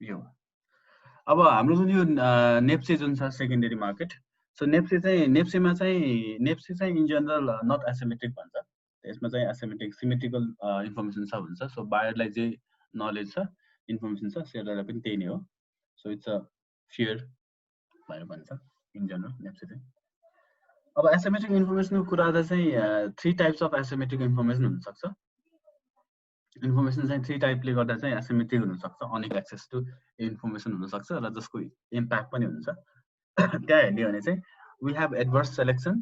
यो अब हाम्रो जुन यो नेप्से जुन छ सेकेन्डरी मार्केट, सो नेप्सेमा चाहिँ इन जनरल नट एसिमेट्रिक भन्छ। यसमा चाहिँ एसिमेट्रिक सिमेट्रिकल इन्फर्मेसन छ भन्छ। सो बायरलाई जे नलेज छ इन्फर्मेसन छ सेलरलाई पनि त्यही नै हो। सो इट्स अ फेयर भनेर भन्छ इन जनरल नेप्से चाहिँ। अब एसिमेट्रिक इन्फर्मेसनको कुरा गर्दा चाहिँ 3 टाइप्स अफ एसिमेट्रिक इन्फर्मेसन हुनसक्छ। इन्फर्मेसन चाहिँ 3 टाइपले गर्दा चाहिँ एसिमेट्रिक हुनसक्छ। अनेक एक्सेस टु इन्फर्मेसन हुनसक्छ र जसको इम्प्याक्ट पनि हुन्छ। त्यहाँ हेर्ने भने चाहिँ we have adverse selection,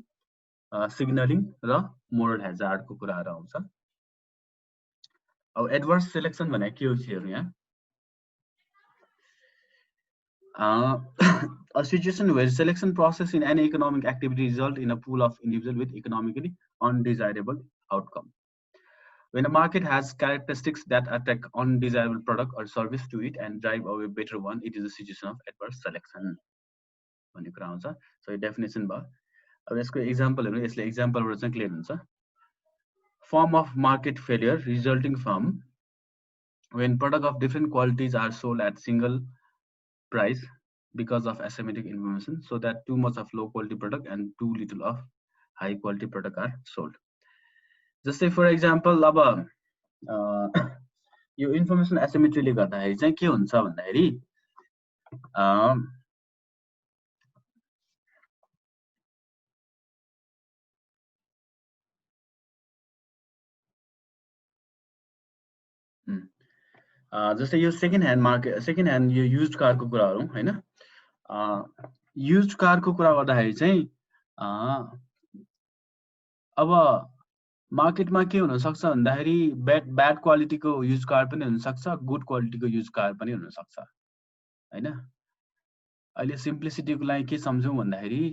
signalling र मोरल हेजार्डको कुराहरू आउँछ। अब एडभर्स सेलेक्सन भने के हो हेर्नु यहाँ। A situation where selection process in any economic activity result in a pool of individuals with economically undesirable outcome. When a market has characteristics that attract undesirable product or service to it and drive away better one, it is a situation of adverse selection. भन्ने कुरा आउँछ। So यो definition भयो। अब यसको एक्जाम्पलहरु यसले एक्जाम्पलबाट चाहिँ clear हुन्छ। Form of market failure resulting from when product of different qualities are sold at single price because of asymmetric information, so that too much of low quality product and too little of high quality product are sold. जस्तै for example अब यो information एसिमेट्रीले गर्दाखेरि चाहिँ के हुन्छ भन्दाखेरि जस्तै यो second hand market, second hand यो युज्ड कारको कुरा गरौँ हैन। युज्ड कारको कुरा गर्दाखेरि चाहिँ अब मार्केटमा के हुन सक्छ भन्दाखेरि ब्याड क्वालिटीको युज्ड कार पनि हुन सक्छ, गुड क्वालिटीको युज्ड कार पनि हुन सक्छ हैन। अहिले सिम्प्लिसिटीको लागि के सम्झौँ भन्दाखेरि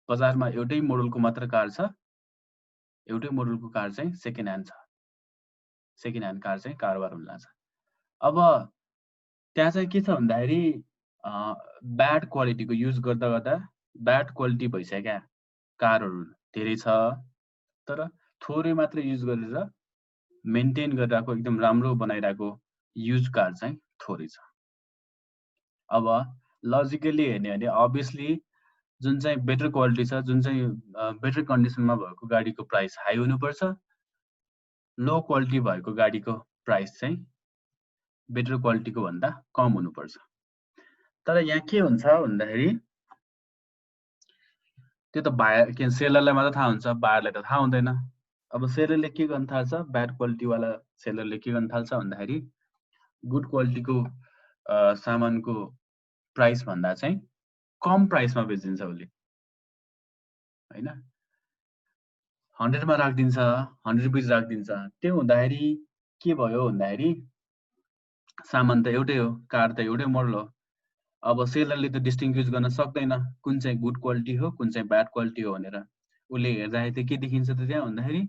बजारमा एउटै मोडलको मात्र कार छ, एउटै मोडलको कार चाहिँ सेकेन्ड ह्यान्ड छ। सेकेन्ड ह्यान्ड कार चाहिँ कारोबार हुन लाग्छ। अब त्यहाँ चाहिँ के छ भन्दाखेरि ब्याड क्वालिटीको युज गर्दा गर्दा ब्याड क्वालिटी भइसकेका कारहरू धेरै छ, तर थोरै मात्र युज गरेर मेन्टेन गरिरहेको एकदम राम्रो बनाइरहेको युज कार चाहिँ थोरै छ। अब लजिकली हेर्ने भने अभियसली जुन चाहिँ बेटर क्वालिटी छ, जुन चाहिँ बेटर कन्डिसनमा भएको गाडीको प्राइस हाई हुनुपर्छ, लो क्वालिटी भएको गाडीको प्राइस चाहिँ बेटर क्वालिटीको भन्दा कम हुनुपर्छ। तर यहाँ के हुन्छ भन्दाखेरि त्यो त के सेलरलाई मात्र थाहा हुन्छ, बायरलाई त थाहा हुँदैन। अब सेलरले के गर्न थाल्छ, ब्याड क्वालिटी वाला सेलरले के गर्न थाल्छ भन्दाखेरि गुड क्वालिटीको सामानको प्राइस भन्दा चाहिँ कम प्राइसमा बेचिदिन्छ उसले हैन। 100 मा राखिदिन्छ, 100 रुपैयाँ राखिदिन्छ। त्यो हुँदाखेरि के भयो भन्दाखेरि सामान त एउटै हो, कार त एउटै मोडल हो। अब सेलरले त डिस्टिङ्ग्विस गर्न सक्दैन कुन चाहिँ गुड क्वालिटी हो, कुन चाहिँ ब्याड क्वालिटी हो भनेर। उसले हेर्दाखेरि त के देखिन्छ त त्यहाँ भन्दाखेरि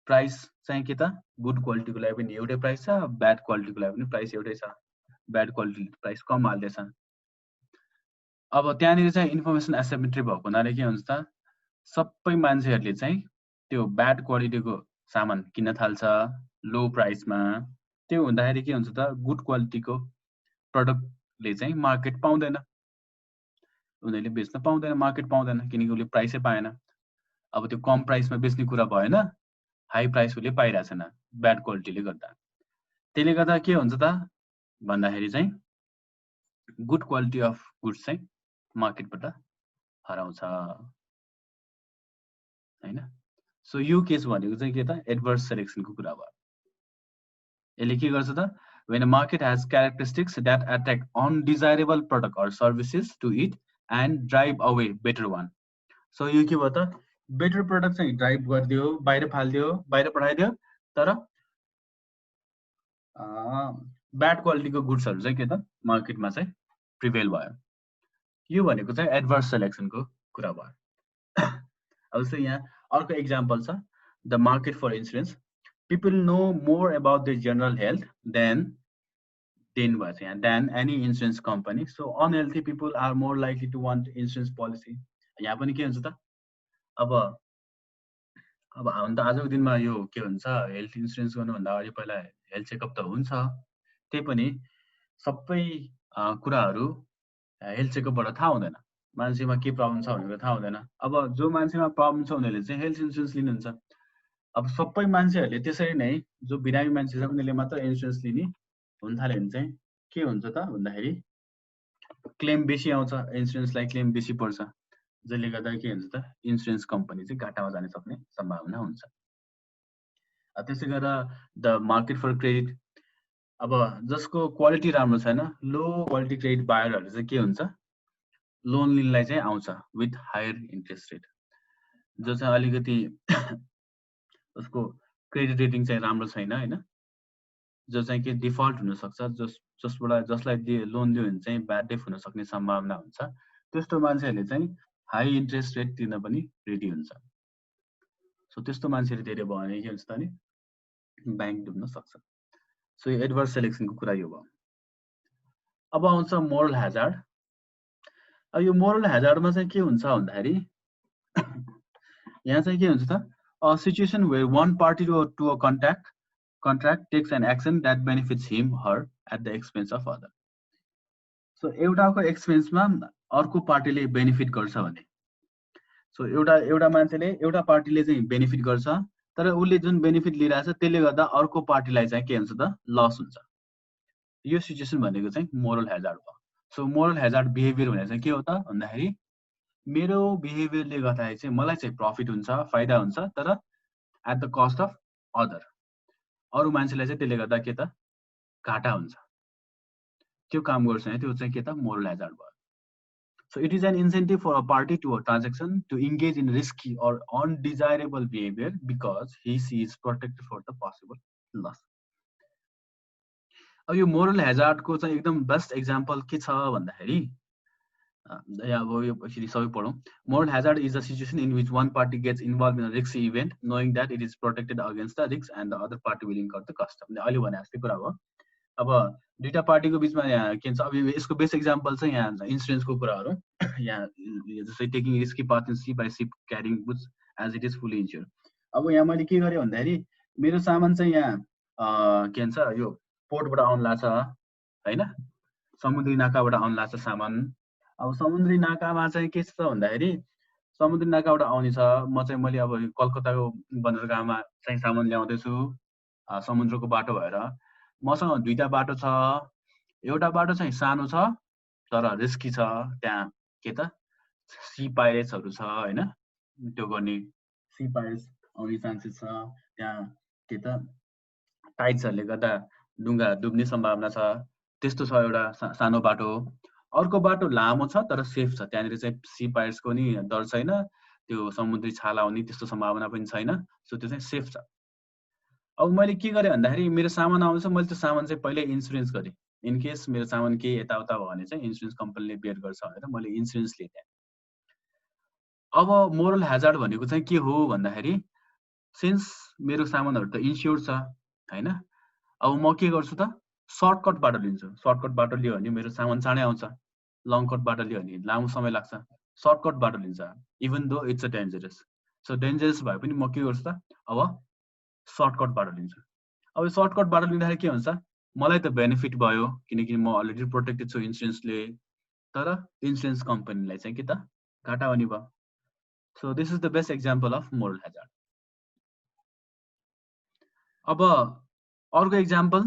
प्राइस चाहिँ के त गुड क्वालिटीको लागि पनि एउटै प्राइस छ, ब्याड क्वालिटीको लागि पनि प्राइस एउटै छ। ब्याड क्वालिटी प्राइस कम हाल्दैछ। अब त्यहाँनिर चाहिँ इन्फर्मेसन एसिमेट्री भएको हुनाले के हुन्छ त सबै मान्छेहरूले चाहिँ त्यो ब्याड क्वालिटीको सामान किन्न थाल्छ लो प्राइसमा। त्यो हुँदाखेरि के हुन्छ त गुड क्वालिटीको प्रडक्टले चाहिँ मार्केट पाउँदैन, उनीहरूले बेच्न पाउँदैन, मार्केट पाउँदैन, किनकि उसले प्राइसै पाएन। अब त्यो कम प्राइसमा बेच्ने कुरा भएन, हाई प्राइस उसले पाइरहेको छैन ब्याड क्वालिटीले गर्दा। त्यसले गर्दा के हुन्छ त भन्दाखेरि चाहिँ गुड क्वालिटी अफ गुड्स चाहिँ मार्केटबाट हराउँछ हैन। सो यो केस भनेको चाहिँ के त एडभर्स सेलेक्सनको कुरा भयो। यसले के गर्छ त when a market has characteristics that attract undesirable product or services to it and drive away better one. So यो के भयो त बेटर प्रोडक्ट चाहिँ ड्राइभ गरिदियो, बाहिर फाल्दियो, बाहिर पठाइदियो, तर ब्याड क्वालिटीको गुड्सहरू चाहिँ के त मार्केटमा चाहिँ प्रिभेल भयो। यो भनेको चाहिँ एडभर्स सेलेक्सनको कुरा भयो। अब जस्तै यहाँ अर्को एक्जाम्पल छ the market for insurance. People know more about their general health than any insurance company. So unhealthy people are more likely to want insurance policy. यहाँ पनि के हुन्छ त अब हामी त आजको दिनमा यो के हुन्छ हेल्थ इन्सुरेन्स गर्नुभन्दा अगाडि पहिला हेल्थ चेकअप त हुन्छ, त्यही पनि सबै कुराहरू हेल्थ चेकअपबाट थाहा हुँदैन। मान्छेमा के प्रब्लम छ भनेको थाहा हुँदैन। अब जो मान्छेमा प्रब्लम छ उनीहरूले चाहिँ हेल्थ इन्सुरेन्स लिनुहुन्छ। अब सबै मान्छेहरूले त्यसरी नै जो बिरामी मान्छे छ उनीहरूले मात्र इन्सुरेन्स लिने हुन थाल्यो भने चाहिँ के हुन्छ त भन्दाखेरि क्लेम बेसी आउँछ, इन्सुरेन्सलाई क्लेम बेसी पर्छ, जसले गर्दा के हुन्छ त इन्सुरेन्स कम्पनी चाहिँ घाटामा जान सक्ने सम्भावना हुन्छ। त्यसै गरेर द मार्केट फर क्रेडिट, अब जसको क्वालिटी राम्रो छैन, लो क्वालिटी क्रेडिट बायरहरू चाहिँ के हुन्छ, लोन लिनलाई चाहिँ आउँछ विथ हायर इन्ट्रेस्ट रेट। जो चाहिँ अलिकति उसको क्रेडिट रेटिङ चाहिँ राम्रो छैन होइन, जो चाहिँ के डिफल्ट हुनसक्छ, जसलाई लोन दियो भने चाहिँ ब्याड डेट हुन सक्ने सम्भावना हुन्छ, त्यस्तो मान्छेहरूले चाहिँ हाई इन्ट्रेस्ट रेट तिर्न पनि रेडी हुन्छ। सो त्यस्तो मान्छेले धेरै भयो भने के हुन्छ त नि ब्याङ्क डुब्न सक्छ। सो यो एडभर्स सेलेक्सनको कुरा यो भयो। अब आउँछ मोरल ह्याजार्ड। अब यो मोरल ह्याजार्डमा चाहिँ के हुन्छ भन्दाखेरि यहाँ चाहिँ के हुन्छ त, a situation where one party to a contract takes an action that benefits him her at the expense of other. So एउटाको एक्सपेन्समा अर्को पार्टीले बेनिफिट गर्छ भने, सो एउटा मान्छेले एउटा पार्टीले चाहिँ बेनिफिट गर्छ, तर उसले जुन बेनिफिट लिइरहेछ त्यसले गर्दा अर्को पार्टीलाई चाहिँ के हुन्छ त लस हुन्छ। यो सिचुएसन भनेको चाहिँ मोरल ह्याजार्ड हो। सो मोरल ह्याजार्ड बिहेभियर भनेर चाहिँ के हो त भन्दाखेरि मेरो बिहेभियरले गर्दाखेरि चाहिँ मलाई चाहिँ प्रफिट हुन्छ, फाइदा हुन्छ, तर at the cost of other, अरू मान्छेलाई चाहिँ त्यसले गर्दा के त घाटा हुन्छ। त्यो काम गर्छ भने त्यो चाहिँ के त मोरल ह्याजार्ड भयो। So it is an incentive for a party to a transaction to engage in risky or undesirable behavior because he is protected for the possible loss. अब यो मोरल ह्याजार्डको चाहिँ एकदम बेस्ट एक्जाम्पल के छ भन्दाखेरि अब यो एकचोटि सबै पढौँ। Moral hazard is a situation in which one party gets involve in a risky event knowing that it is protected against the risk and the other party will incur the cost. अहिले भने जस्तै कुरा हो। अब दुईटा पार्टीको बिचमा यहाँ के भन्छ, अब यसको बेस्ट एक्जाम्पल चाहिँ यहाँ इन्सुरेन्सको कुराहरू यहाँ जस्तै taking risky partnership by ship carrying goods as it is fully insure. अब यहाँ मैले के गरेँ भन्दाखेरि मेरो सामान चाहिँ यहाँ के भन्छ यो पोर्टबाट आउनु लाग्छ होइन, समुद्री नाकाबाट आउनु लाग्छ सामान। अब समुद्री नाकामा चाहिँ के छ भन्दाखेरि समुद्री नाकाबाट आउने छ, मैले अब कलकत्ताको बन्दरगाहमा चाहिँ सामान ल्याउँदैछु समुद्रको बाटो भएर। मसँग दुईटा बाटो छ, एउटा बाटो चाहिँ सानो छ तर रिस्की छ, त्यहाँ के त सी पाइरेट्सहरू छ होइन, त्यो गर्ने सी पाइरेट्स आउने चान्सेस छ, त्यहाँ के त टाइड्सहरूले गर्दा डुङ्गा डुब्ने सम्भावना छ, त्यस्तो छ एउटा सानो बाटो। अर्को बाटो लामो छ तर सेफ छ, त्यहाँनिर चाहिँ सी पाइरेट्सको नि डर छैन, त्यो समुद्री छाला आउने त्यस्तो सम्भावना पनि छैन, सो त्यो चाहिँ सेफ छ। अब मैले के गरेँ भन्दाखेरि मेरो सामान आउँछ, मैले त्यो सामान चाहिँ पहिल्यै इन्सुरेन्स गरेँ, इन केस मेरो सामान केही यताउता भयो भने चाहिँ इन्सुरेन्स कम्पनीले बेयर गर्छ भनेर मैले इन्सुरेन्स लिएँ त्यहाँ। अब मोरल ह्याजार्ड भनेको चाहिँ के हो भन्दाखेरि सिन्स मेरो सामानहरू त इन्स्योर्ड छ होइन, अब म के गर्छु त सर्टकट बाटो लिन्छु। सर्टकट बाटो लियो भने मेरो सामान चाँडै आउँछ, लङ कट बाटो लियो भने लामो समय लाग्छ, सर्टकट बाटो लिन्छ even though it's a dangerous. So dangerous भए पनि म के गर्छु त अब सर्टकट बाटो लिन्छु। अब सर्टकट बाटो लिँदाखेरि के हुन्छ, मलाई त बेनिफिट भयो किनकि म अलरेडी प्रोटेक्टेड छु इन्सुरेन्सले, तर इन्सुरेन्स कम्पनीलाई चाहिँ के त घाटा हुने भयो। So this is the best example of moral hazard. अब अर्को एक्जाम्पल,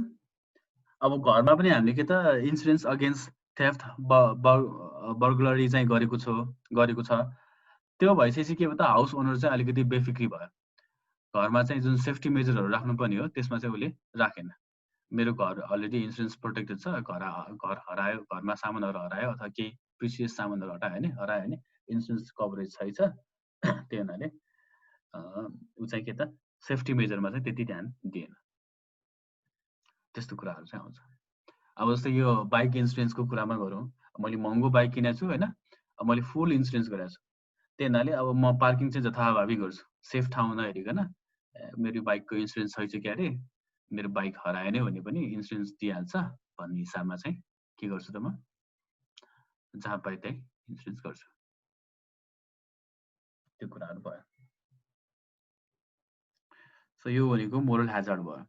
अब घरमा पनि हामीले के त इन्सुरेन्स अगेन्स्ट थेफ्ट बर्गलरी चाहिँ गरेको छ। त्यो भइसकेपछि के भयो त हाउस ओनर चाहिँ अलिकति बेफिक्री भयो, घरमा चाहिँ जुन सेफ्टी मेजरहरू राख्नुपर्ने हो त्यसमा चाहिँ उसले राखेन। मेरो घर अलरेडी इन्सुरेन्स प्रोटेक्टेड छ, घर हरायो, घरमा सामानहरू हरायो अथवा केही प्रिसियस सामानहरू हरायो भने इन्सुरेन्स कभरेज छैछ, त्यही हुनाले ऊ चाहिँ के त सेफ्टी मेजरमा चाहिँ त्यति ध्यान दिएन। त्यस्तो कुराहरू चाहिँ आउँछ। अब जस्तै यो बाइक इन्सुरेन्सको कुरामा गरौँ, मैले महँगो बाइक किनेको छु होइन, अब मैले फुल इन्सुरेन्स गरेको छु, त्यही हुनाले अब म पार्किङ चाहिँ जथाभावी गर्छु, सेफ ठाउँ नहेरिकन मेरो बाइकको इन्सुरेन्स छैछ क्या अरे, मेरो बाइक हरायो नै भने पनि इन्सुरेन्स दिइहाल्छ भन्ने हिसाबमा चाहिँ के गर्छु त म जहाँ पाए त्यही इन्सुरेन्स गर्छु। त्यो कुराहरू भयो। सो यो भनेको मोरल ह्याजार्ड भयो।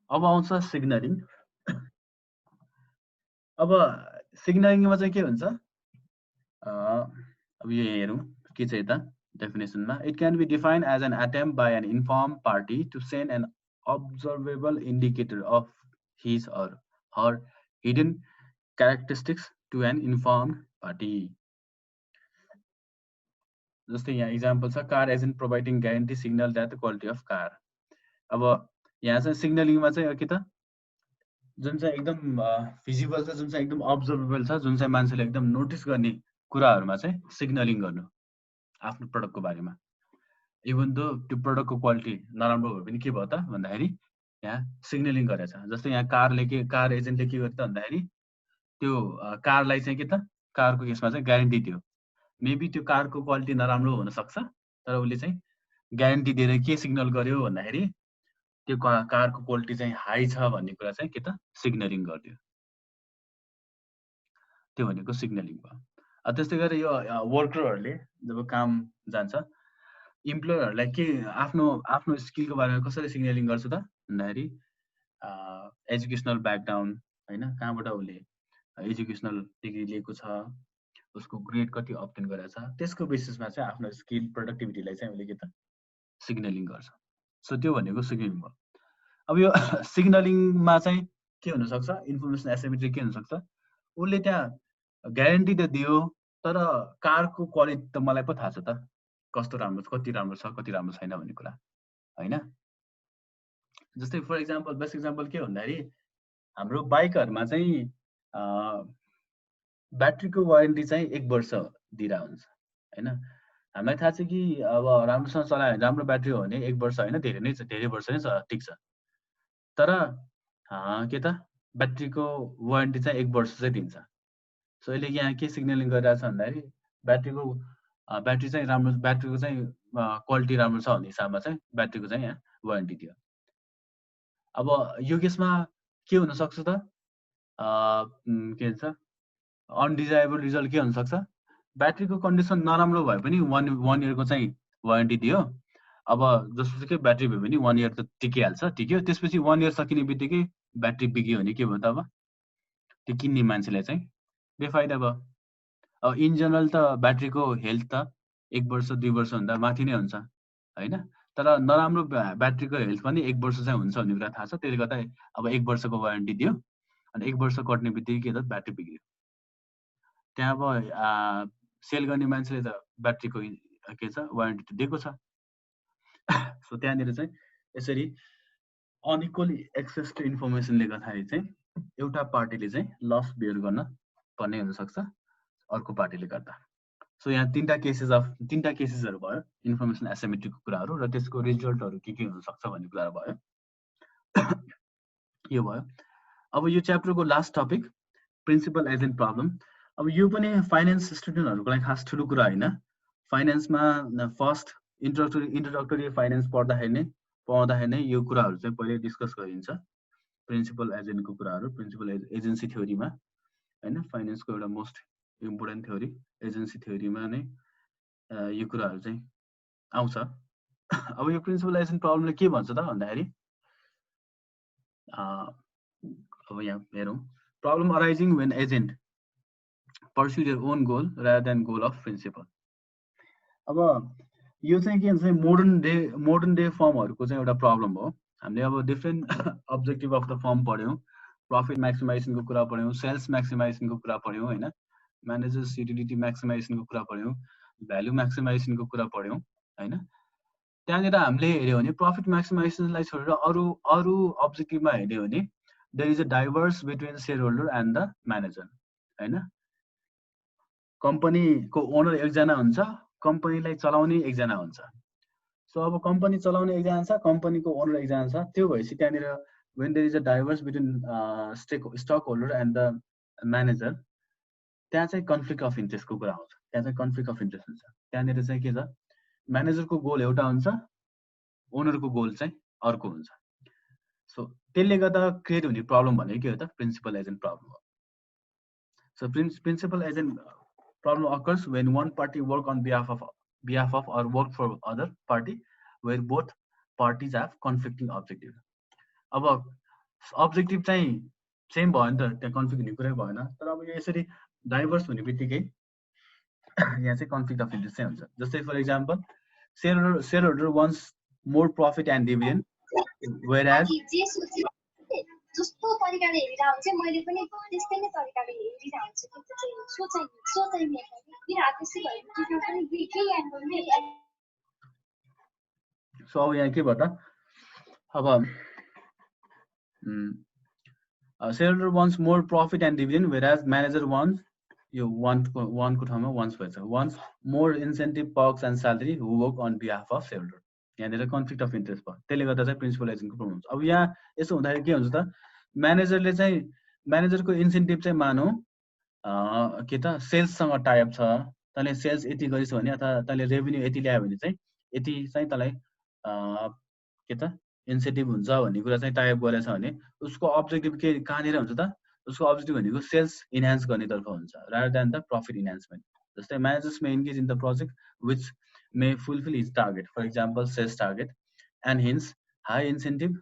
अब आउँछ सिग्नलिङ। अब सिग्नलिङमा चाहिँ के हुन्छ, अब यो हेरौँ के छ यता डेफिनेसनमा। It can be defined as an attempt by an inform party to send an observable indicator of his or her hidden characteristics to an informed party. जस्तै यहाँ इक्जाम्पल छ, car agent providing guarantee signal that the quality of car. अब यहाँ चाहिँ सिग्नलिङमा चाहिँ के त, जुन चाहिँ एकदम फिजिबल छ, जुन चाहिँ एकदम अब्जर्भेबल छ, जुन चाहिँ मान्छेले एकदम नोटिस गर्ने कुराहरूमा चाहिँ सिग्नलिङ गर्नु आफ्नो प्रडक्टको बारेमा। इभन दो त्यो प्रडक्टको क्वालिटी नराम्रो भयो पनि के भयो त भन्दाखेरि यहाँ सिग्नलिङ गरेछ। जस्तै यहाँ कार एजेन्टले के गर्यो त भन्दाखेरि त्यो कारलाई चाहिँ के त, कारको केसमा चाहिँ ग्यारेन्टी दियो। मेबी त्यो कारको क्वालिटी नराम्रो हुन सक्छ, तर उसले चाहिँ ग्यारेन्टी दिएर के सिग्नल गर्यो भन्दाखेरि त्यो कारको क्वालिटी चाहिँ हाई छ भन्ने कुरा चाहिँ के त सिग्नलिङ गरिदियो। त्यो भनेको सिग्नलिङ भयो। त्यस्तै गरेर यो वर्करहरूले जब काम जान्छ, इम्प्लोयरहरूलाई के आफ्नो स्किलको बारेमा कसरी सिग्नलिङ गर्छ त भन्दाखेरि एजुकेसनल ब्याकग्राउन्ड होइन, कहाँबाट उसले एजुकेसनल डिग्री लिएको छ, उसको ग्रेड कति अब्टेन गरेको छ, त्यसको बेसिसमा चाहिँ आफ्नो स्किल प्रोडक्टिभिटीलाई चाहिँ उसले के त सिग्नलिङ गर्छ। सो त्यो भनेको सिग्नलिङ भयो। अब यो सिग्नलिङमा चाहिँ के हुनसक्छ, इन्फर्मेसन एसिमेट्री के हुनसक्छ, उसले त्यहाँ ग्यारेन्टी त दियो, तर कारको क्वालिटी त मलाई पो थाहा छ त, कस्तो राम्रो छ, कति राम्रो छ, कति राम्रो छैन भन्ने कुरा होइन। जस्तै फर इक्जाम्पल, बेस्ट इक्जाम्पल के भन्दाखेरि हाम्रो बाइकहरूमा चाहिँ ब्याट्रीको वारेन्टी चाहिँ 1 वर्ष दिइरा हुन्छ होइन। हामीलाई थाहा छ कि अब राम्रोसँग चलायो भने, राम्रो ब्याट्री हो भने 1 वर्ष होइन, धेरै वर्ष नै छ, ठिक छ। तर के त ब्याट्रीको वारेन्टी चाहिँ 1 वर्ष चाहिँ दिन्छ। सो यसले यहाँ के सिग्नलिङ गरिरहेको छ भन्दाखेरि ब्याट्री चाहिँ राम्रो, ब्याट्रीको चाहिँ क्वालिटी राम्रो छ भन्ने हिसाबमा चाहिँ ब्याट्रीको चाहिँ यहाँ वारेन्टी दियो। अब यो केसमा के हुनसक्छ त, के भन्छ, अनडिजायरेबल रिजल्ट के हुनसक्छ, ब्याट्रीको कन्डिसन नराम्रो भए पनि 1 इयरको चाहिँ वारेन्टी दियो। अब जसोसुकै ब्याट्री भयो भने 1 इयर त टिकिहाल्छ, टिक्यो। त्यसपछि 1 इयर सकिने बित्तिकै ब्याट्री बिग्यो भने के भयो त, अब त्यो किन्ने मान्छेलाई चाहिँ बेफाइदा भयो। अब इन जनरल त ब्याट्रीको हेल्थ त 1 वर्ष 2 वर्षभन्दा माथि नै हुन्छ होइन, तर नराम्रो ब्याट्रीको हेल्थ पनि 1 वर्ष चाहिँ हुन्छ भन्ने कुरा थाहा छ। त्यसले गर्दा अब 1 वर्षको वारेन्टी दियो, अनि 1 वर्ष कट्ने बित्तिकै के त ब्याट्री बिग्रियो। त्यहाँ अब सेल गर्ने मान्छेले त ब्याट्रीको के छ वारेन्टी त दिएको छ। सो त्यहाँनिर चाहिँ यसरी अनइक्वली एक्सेस टु इन्फर्मेसनले गर्दाखेरि चाहिँ एउटा पार्टीले चाहिँ लस बियर गर्न पर्ने हुनसक्छ अर्को पार्टीले गर्दा। सो यहाँ तीनटा केसेसहरू भयो, इन्फर्मेसन एसिमेट्रीको कुराहरू र त्यसको रिजल्टहरू के हुनसक्छ भन्ने कुरा भयो। यो भयो। अब यो च्याप्टरको last topic principal agent problem. अब यो पनि फाइनेन्स स्टुडेन्टहरूको लागि खास ठुलो कुरा होइन। फाइनेन्समा फर्स्ट इन्ट्रोडक्टरी फाइनेन्स पढ्दाखेरि नै यो कुराहरू चाहिँ पहिले डिस्कस गरिन्छ, प्रिन्सिपल एजेन्टको कुराहरू, प्रिन्सिपल एजेन्सी थ्योरीमा होइन। फाइनेन्सको एउटा मोस्ट इम्पोर्टेन्ट थ्योरी एजेन्सी थ्योरीमा नै यो कुराहरू चाहिँ आउँछ। अब यो प्रिन्सिपल एजेन्ट प्रब्लमले के भन्छ त भन्दाखेरि अब यहाँ हेरौँ, problem arising when agent pursue their own goal rather than goal of principal। अब यो चाहिँ के भन्छ, मोडर्न डे फर्महरूको चाहिँ एउटा प्रब्लम हो। हामीले अब different objective of the firm पढ्यौँ, प्रफिट म्याक्सिमाइजेसनको कुरा पढ्यौँ, सेल्स म्याक्सिमाइजेसनको कुरा पढ्यौँ होइन, म्यानेजर्स युटिलिटी म्याक्सिमाइजेसनको कुरा पढ्यौँ, भ्यालु म्याक्सिमाइजेसनको कुरा पढ्यौँ होइन। त्यहाँनिर हामीले हेऱ्यौँ भने प्रफिट म्याक्सिमाइजेसनलाई छोडेर अरू अब्जेक्टिभमा हेऱ्यौँ भने there is a diverse between share holder and the manager होइन। कम्पनीको ओनर एकजना हुन्छ, कम्पनीलाई चलाउने एकजना हुन्छ। सो अब कम्पनी चलाउने एकजना छ, कम्पनीको ओनर एकजना छ। त्यो भएपछि त्यहाँनिर when there is a diverse between stock holder and the manager, त्यहाँ चाहिँ कन्फ्लिक्ट अफ इन्ट्रेस्टको कुरा आउँछ। त्यहाँ चाहिँ कन्फ्लिक्ट अफ इन्ट्रेस्ट हुन्छ। त्यहाँनिर चाहिँ के छ, म्यानेजरको गोल एउटा हुन्छ, ओनरको गोल चाहिँ अर्को हुन्छ। सो त्यसले गर्दा क्रिएट हुने प्रब्लम भनेको के हो त, प्रिन्सिपल एजेन्ट प्रब्लम हो। So principal agent problem occurs when one party work on behalf of or work for other party where both parties have conflicting objective। अब अब्जेक्टिभ चाहिँ सेम भयो नि त, त्यहाँ कन्फ्लिक्ट हुने कुरै भएन। तर अब यो यसरी डाइभर्स हुने बित्तिकै यहाँ चाहिँ कन्फ्लिक्ट अफ इन्ट्रेस्ट चाहिँ हुन्छ। जस्तै for example shareholder wants more profit and dividend, whereas जस्तो तरिकाले हेरिरहेको हुन्छ मैले पनि त्यस्तै नै तरिकाले हेरिरहेको छु कि त्यो चाहिँ सोचाइ किन त्यसै भयो पनि केही एङ्गलले सो अब यहाँ के भयो त, अब shareholder wants more profit and dividend, whereas manager wants यो want को ठाउँमा wants भएछ, wants more incentive, perks and salary who work on behalf of shareholder। यहाँनिर कन्फ्लिक्ट अफ इन्ट्रेस्ट भयो, त्यसले गर्दा चाहिँ प्रिन्सिपल एजेन्टको प्रब्लम हुन्छ। अब यहाँ यसो हुँदाखेरि के हुन्छ त, म्यानेजरले चाहिँ म्यानेजरको इन्सेन्टिभ चाहिँ मानौ के त सेल्ससँग टाइप छ, तैँले सेल्स यति गरिस् भने अथवा तैँले रेभेन्यू यति ल्यायो भने चाहिँ यति चाहिँ तँलाई के त इन्सेन्टिभ हुन्छ भन्ने कुरा चाहिँ टाइप गरेछ भने उसको अब्जेक्टिभ के कहाँनिर हुन्छ त, उसको अब्जेक्टिभ भनेको सेल्स इन्हान्स गर्नेतर्फ हुन्छ rather than the profit enhancement. जस्तै managers may engage in the project which may fulfill his target, for example sales target, and hence high incentive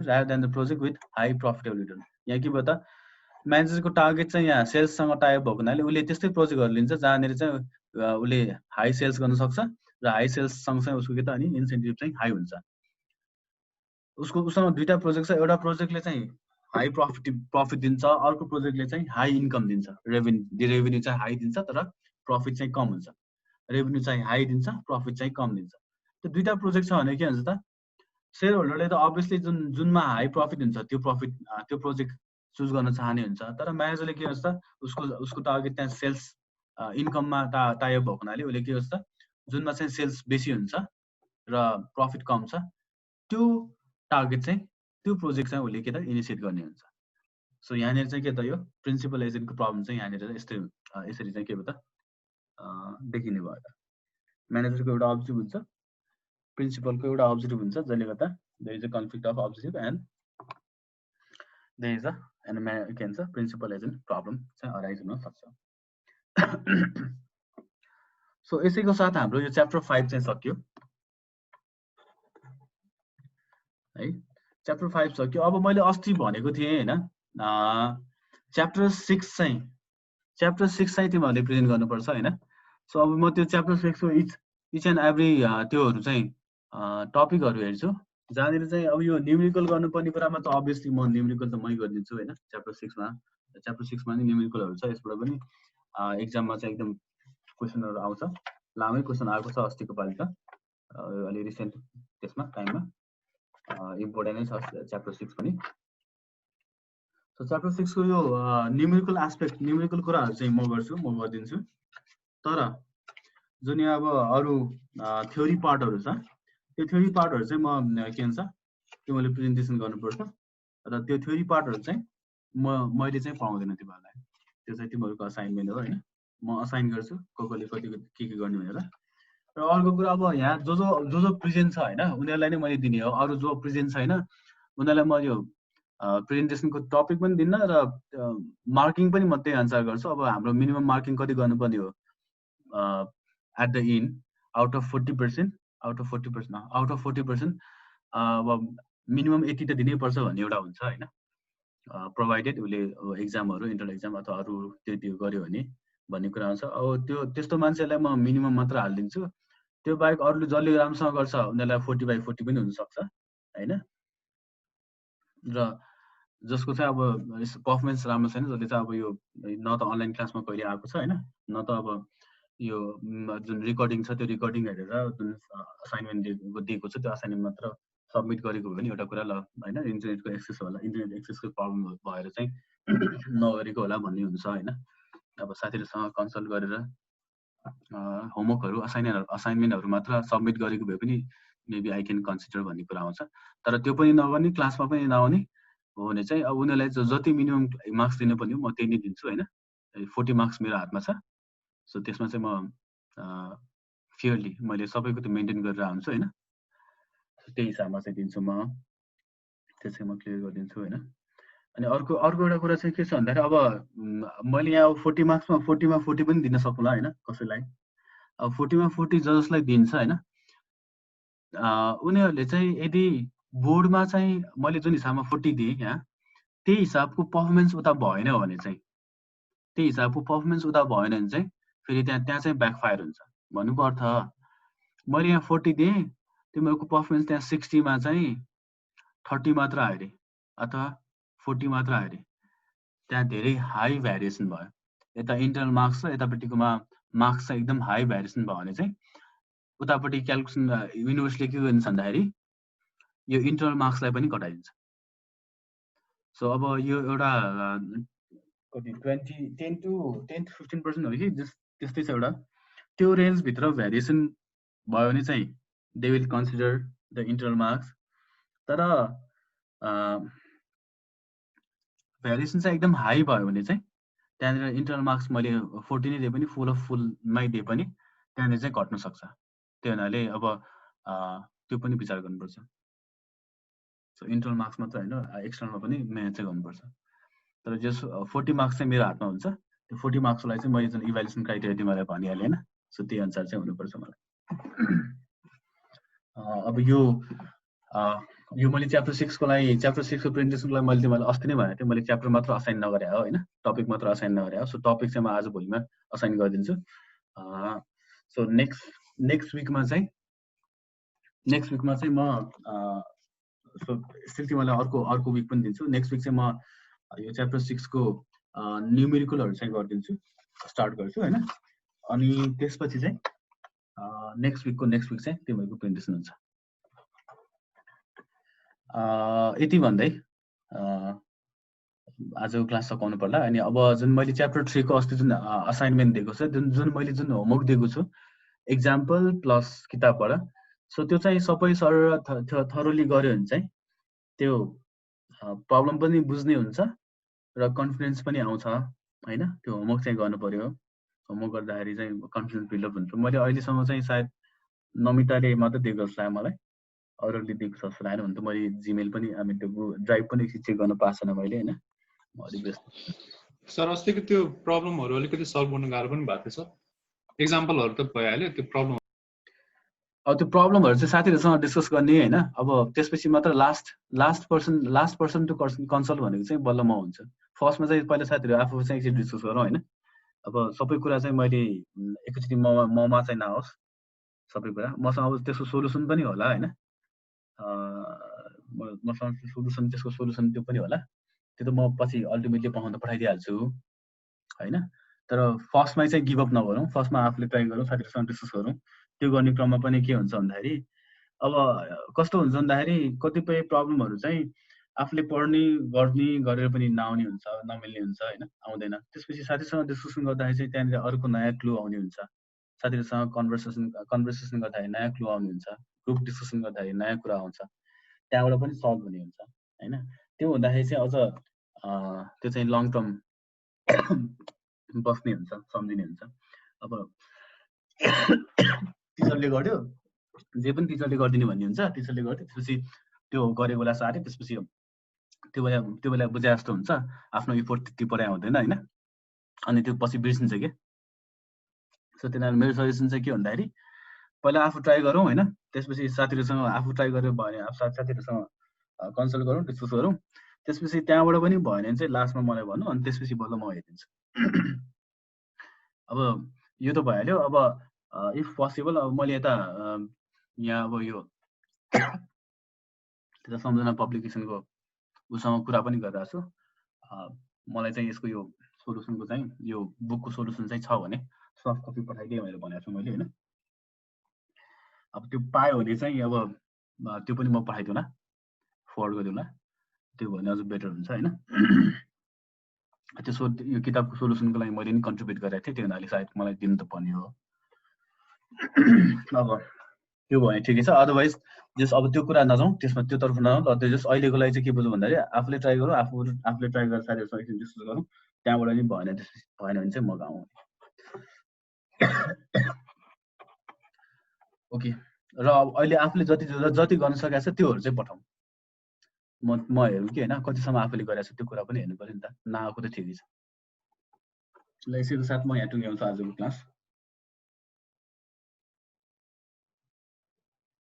rather than the project with high profitable return। यहाँ के भयो त, म्यानेजरको target चाहिँ यहाँ सेल्ससँग type भएको हुनाले उसले त्यस्तै प्रोजेक्टहरू लिन्छ जहाँनिर चाहिँ उसले हाई सेल्स गर्न सक्छ र हाई सेल्स सँगसँगै उसको के त अनि इन्सेन्टिभ चाहिँ हाई हुन्छ। उसँग दुईटा प्रोजेक्ट छ, एउटा प्रोजेक्टले चाहिँ हाई प्रफिट दिन्छ, अर्को प्रोजेक्टले चाहिँ हाई इन्कम दिन्छ, रेभेन्यू चाहिँ हाई दिन्छ तर प्रफिट चाहिँ कम हुन्छ, रेभेन्यू चाहिँ हाई दिन्छ प्रफिट चाहिँ कम दिन्छ। त्यो दुईटा प्रोजेक्ट छ भने के हुन्छ त, सेयर होल्डरले त अभियसली जुनमा हाई प्रफिट हुन्छ त्यो प्रोजेक्ट चुज गर्न चाहने हुन्छ, तर म्यानेजरले के हुन्छ त उसको टार्गेट त्यहाँ सेल्स इन्कममा टाइप भएको हुनाले उसले के हुन्छ त जुनमा चाहिँ सेल्स बेसी हुन्छ र प्रफिट कम छ त्यो टार्गेट चाहिँ त्यो प्रोजेक्ट चाहिँ उसले के त इनिसिएट गर्ने हुन्छ। सो यहाँनिर चाहिँ के त यो प्रिन्सिपल एजेन्टको प्रब्लम चाहिँ यहाँनिर यसरी चाहिँ के भयो त देखिने भयो त, म्यानेजरको एउटा अब्जेक्टिभ हुन्छ, प्रिन्सिपलको एउटा अब्जेक्टिभ हुन्छ, जसले गर्दा there is a conflict of objective and there is के भन्छ प्रिन्सिपल एजेन्ट प्रब्लम चाहिँ अराइज हुन सक्छ। सो यसैको साथ हाम्रो यो च्याप्टर 5 चाहिँ सक्यो है, च्याप्टर 5 सक्यो। अब मैले अस्ति भनेको थिएँ हैन च्याप्टर 6 चाहिँ तिमीहरूले प्रेजेन्ट गर्नुपर्छ हैन। सो अब म त्यो च्याप्टर 6 को इच एन्ड एभ्री त्योहरू चाहिँ टपिकहरू हेर्छु जहाँनिर चाहिँ अब यो न्युमेरिकल गर्नुपर्ने कुरामा त अभियसली म न्युमेरिकल त मै गरिदिन्छु हैन। च्याप्टर 6 मा नि न्युमेरिकलहरू छ, यसबाट पनि एक्जाममा चाहिँ एकदम क्वेसनहरू आउँछ, लामै क्वेसन आएको छ अस्तिको पालि त अलि रिसेन्ट त्यसमा टाइममा इम्पोर्टेन्ट नै छ च्याप्टर 6 पनि। सो च्याप्टर 6 को यो न्युमेरिकल एस्पेक्ट न्युमेरिकल कुराहरू चाहिँ म गरिदिन्छु, तर जुन यहाँ अब अरू थ्योरी पार्टहरू छ त्यो थ्योरी पार्टहरू चाहिँ म के भन्छ तिमीहरूले प्रेजेन्टेसन गर्नुपर्छ र त्यो थ्योरी पार्टहरू चाहिँ मैले चाहिँ पाउँदैन तिमीहरूलाई, त्यो चाहिँ तिमीहरूको असाइनमेन्ट हो हैन, म असाइन गर्छु कसले कति के गर्ने भनेर। र अर्को कुरा अब यहाँ जो प्रेजेन्ट छ हैन उनीहरूलाई नै मैले दिने हो, अरू जो प्रेजेन्ट छैन उनीहरूलाई म यो प्रेजेन्टेसनको टपिक पनि दिन्न र मार्किङ पनि म त्यही अनुसार गर्छु। अब हाम्रो मिनिमम मार्किङ कति गर्नुपर्ने हो at the end out of 40% अब मिनिमम 80 त दिनै पर्छ भन्ने एउटा हुन्छ हैन, प्रोभाइडेड उसले एक्जामहरू इन्टरनल एक्जाम अथवा अरू त्यो गर्यो भने भन्ने कुरा आउँछ। अब त्यो त्यस्तो मान्छेलाई म मिनिमम मात्र हालिदिन्छु, त्यो बाहेक अरूले जसले राम्रोसँग गर्छ उनीहरूलाई 40/40 पनि हुनसक्छ हैन। र जसको चाहिँ अब पर्फर्मेन्स राम्रो छैन, जसले चाहिँ अब यो न त अनलाइन क्लासमा कहिले आएको छ हैन, न त अब यो जुन रेकर्डिङ छ त्यो रेकर्डिङ हेरेर जुन असाइनमेन्ट दिएको छ त्यो असाइनमेन्ट मात्र सबमिट गरेको हो भने एउटा कुरा ल हैन, इन्टरनेटको एक्सेस होला, इन्टरनेट एक्सेसको प्रब्लम भएर चाहिँ नगरेको होला भन्ने हुन्छ हैन। अब साथीहरुसँग कन्सल्ट गरेर होमवर्कहरू असाइनमेन्टहरू मात्र सबमिट गरेको भए पनि मेबी आई क्यान कन्सिडर भन्ने कुरा आउँछ। तर त्यो पनि नगर्ने, क्लासमा पनि नआउने हो भने चाहिँ अब उनीहरूलाई जति मिनिमम मार्क्स दिनुपर्ने हो म त्यही नै दिन्छु हैन। 40 मार्क्स मेरो हातमा छ, सो त्यसमा चाहिँ म फेयरली मैले सबैको त मेन्टेन गरेर आउँछु हैन, त्यही हिसाबमा चाहिँ दिन्छु म, त्यो चाहिँ म क्लियर गरिदिन्छु हैन। अनि अर्को एउटा कुरा चाहिँ के छ भन्दाखेरि अब मैले यहाँ 40 मार्क्समा 40 मा 40 पनि दिन सक्नुला हैन कसैलाई। अब 40 मा 40 जसलाई दिन्छ हैन उनीहरूले चाहिँ यदि बोर्डमा चाहिँ मैले जुन हिसाबमा 40 दिएँ यहाँ, त्यही हिसाबको पर्फर्मेन्स उता भएन भने चाहिँ, त्यही हिसाबको पर्फर्मेन्स उता भएन भने चाहिँ फेरि त्यहाँ चाहिँ ब्याकफायर हुन्छ। भन्नुको अर्थ मैले यहाँ 40 दिएँ, तिमीहरूको पर्फर्मेन्स त्यहाँ 60 मा चाहिँ 30 मात्र आयो अरे अथवा 40 मात्र आयो अरे, त्यहाँ धेरै हाई भ्यारिएसन भयो। यता इन्टरनल मार्क्स र यतापट्टिकोमा मार्क्स चाहिँ एकदम हाई भ्यारिएसन भयो भने चाहिँ उतापट्टि क्यालकुलेसन युनिभर्सिटीले के गर्छ भन्दाखेरि यो इन्टरनल मार्क्सलाई पनि घटाइदिन्छ। सो अब यो एउटा कति 10 to 15% हो कि त्यस्तै छ एउटा, त्यो रेन्जभित्र भ्यारिएसन भयो भने चाहिँ they will consider the internal marks. तर भ्यारिएसन चाहिँ एकदम हाई भयो भने चाहिँ त्यहाँनिर इन्टरनल मार्क्स मैले 40 नै दिए पनि फुलमै दिए पनि त्यहाँनिर चाहिँ घट्न सक्छ। त्यो हुनाले अब त्यो पनि विचार गर्नुपर्छ। सो इन्टरनल मार्क्स मात्र होइन, एक्सटर्नलमा पनि मेहनत चाहिँ गर्नुपर्छ। तर जस 40 मार्क्स चाहिँ मेरो हातमा हुन्छ, त्यो 40 मार्क्सलाई चाहिँ मैले जुन इभ्यालुएसन क्राइटेरिया तिमीलाई भनिहालेँ होइन, सो त्यही अनुसार चाहिँ हुनुपर्छ मलाई। अब यो मैले च्याप्टर 6 को लागि, च्याप्टर 6 को प्रेजेन्टेसनको लागि मैले तिमीलाई अस्ति नै भनेको थिएँ, मैले च्याप्टर मात्र असाइन नगरे हो होइन, टपिक मात्र असाइन नगरे हो। सो टपिक चाहिँ म आज भोलिमा असाइन गरिदिन्छु। सो नेक्स्ट विकमा चाहिँ म सो स्टिल तिमीलाई अर्को विक पनि दिन्छु। नेक्स्ट विक चाहिँ म यो च्याप्टर 6 को न्युमेरिकलहरू चाहिँ गरिदिन्छु, स्टार्ट गर्छु होइन। अनि त्यसपछि चाहिँ नेक्स्ट विक चाहिँ तिमीहरूको प्रेजेन्टेसन हुन्छ। यति भन्दै आजको क्लास सकाउनु पर्ला। अनि अब जुन मैले च्याप्टर 3 को अस्ति जुन असाइनमेन्ट दिएको छ, जुन मैले जुन होमवर्क दिएको छु एक्जाम्पल प्लस किताबबाट, सो त्यो चाहिँ सबै सर थरोली गऱ्यो भने चाहिँ त्यो प्रब्लम पनि बुझ्ने हुन्छ र कन्फिडेन्स पनि आउँछ होइन। त्यो होमवर्क चाहिँ गर्नु पर्यो, होमवर्क गर्दाखेरि चाहिँ कन्फिडेन्स बिल्डअप हुन्छ। मैले अहिलेसम्म चाहिँ सायद नमिताले मात्रै दिएको जस्तो लाग्यो मलाई, अरूले दिएको जस्तो लागेन। भने त मैले जिमेल पनि त्यो ड्राइभ पनि चेक गर्न पाएको छैन मैले होइन, अलिक व्यस्त। सर अस्तिको त्यो प्रब्लमहरू अलिकति सल्भ गर्न गाह्रो पनि भएको थियो सर, एक्जाम्पलहरू त भइहाल्यो, त्यो प्रब्लम त्यो प्रब्लमहरू चाहिँ साथीहरूसँग डिस्कस गर्ने होइन। अब त्यसपछि मात्र लास्ट पर्सन टु कन्सल्ट भनेको चाहिँ बल्ल म हुन्छ। फर्स्टमा चाहिँ पहिला साथीहरू आफू चाहिँ एकचोटि डिस्कस गरौँ होइन। अब सबै कुरा चाहिँ मैले एकचोटि ममा चाहिँ नहोस् सबै कुरा, मसँग अब त्यसको सोल्युसन पनि होला होइन, मसँग त्यसको सोल्युसन त्यो पनि होला, त्यो त म पछि अल्टिमेटली पाउन त पठाइदिइहाल्छु होइन। तर फर्स्टमा चाहिँ गिभअप नगरौँ, फर्स्टमा आफूले ट्राई गरौँ, साथीहरूसँग डिस्कस गरौँ। त्यो गर्ने क्रममा पनि के हुन्छ भन्दाखेरि अब कस्तो हुन्छ भन्दाखेरि कतिपय प्रब्लमहरू चाहिँ आफूले पढ्ने गर्ने गरेर पनि नआउने हुन्छ, नमिल्ने हुन्छ होइन, आउँदैन। त्यसपछि साथीसँग डिस्कसन गर्दाखेरि चाहिँ त्यहाँनिर अर्को नयाँ क्लु आउने हुन्छ। साथीहरूसँग कन्भर्सेसन गर्दाखेरि नयाँ क्लु आउने हुन्छ, ग्रुप डिस्कसन गर्दाखेरि नयाँ कुरा आउँछ, त्यहाँबाट पनि सल्भ हुने हुन्छ होइन। त्यो हुँदाखेरि चाहिँ अझ त्यो चाहिँ लङ टर्म बस्ने हुन्छ, सम्झिने हुन्छ। अब टिचरले गर्यो, जे पनि टिचरले गरिदिने भन्ने हुन्छ, टिचरले गर्यो, त्यसपछि त्यो गरेको बेला साह्रै, त्यसपछि त्यो बेला बुझे जस्तो हुन्छ, आफ्नो इफोर्ट त्यति पढाइ हुँदैन होइन, अनि त्यो पछि बिर्सिन्छ कि। सो त्यही मेरो सजेसन चाहिँ के भन्दाखेरि पहिला आफू ट्राई गरौँ होइन, त्यसपछि साथीहरूसँग आफू ट्राई गऱ्यो भने साथीहरूसँग कन्सल्ट गरौँ, डिस्कस गरौँ, त्यसपछि त्यहाँबाट पनि भयो भने चाहिँ लास्टमा मलाई भन्नु, अनि त्यसपछि बल्ल म हेरिदिन्छु। अब यो त भइहाल्यो। अब इफ पोसिबल अब मैले यता यहाँ अब यो त्यता सम्झना पब्लिकेसनको उसँग कुरा पनि गरिरहेको छु। मलाई चाहिँ यसको यो सोल्युसनको चाहिँ यो बुकको सोल्युसन चाहिँ छ भने सफ्ट कपी पठाइदिएँ भनेर भनेको छु मैले होइन। अब त्यो पायो भने चाहिँ अब त्यो पनि म पठाइदिउँला, फरवर्ड गरिदिउँला, त्यो भने अझ बेटर हुन्छ होइन। त्यसो यो किताबको सोल्युसनको लागि मैले पनि कन्ट्रिब्युट गरेको थिएँ, त्यो हुनाले सायद मलाई दिनु त पर्ने हो। अब त्यो भने ठिकै छ, अदरवाइज जस अब त्यो कुरा नजाउँ, त्यसमा त्यो तर्फ नजाउँ। त्यो जस अहिलेको लागि चाहिँ के बुझ्नु भन्दाखेरि आफूले ट्राई गरौँ, आफूले ट्राई गरेर साथीहरूसँग एकचोटि डिस्कस गरौँ, त्यहाँबाट नि भएन भने चाहिँ म गाउँ। ओके, र अहिले आफूले जति गर्न सकेको छ त्योहरू चाहिँ पठाउँ, म हेरौँ कि होइन, कतिसम्म आफूले गरेको छ त्यो कुरा पनि हेर्नु पर्यो नि त, नआएको त ठिकै छ। ल यसैको साथ म यहाँ टुङ्ग्याउँछु आजको क्लास।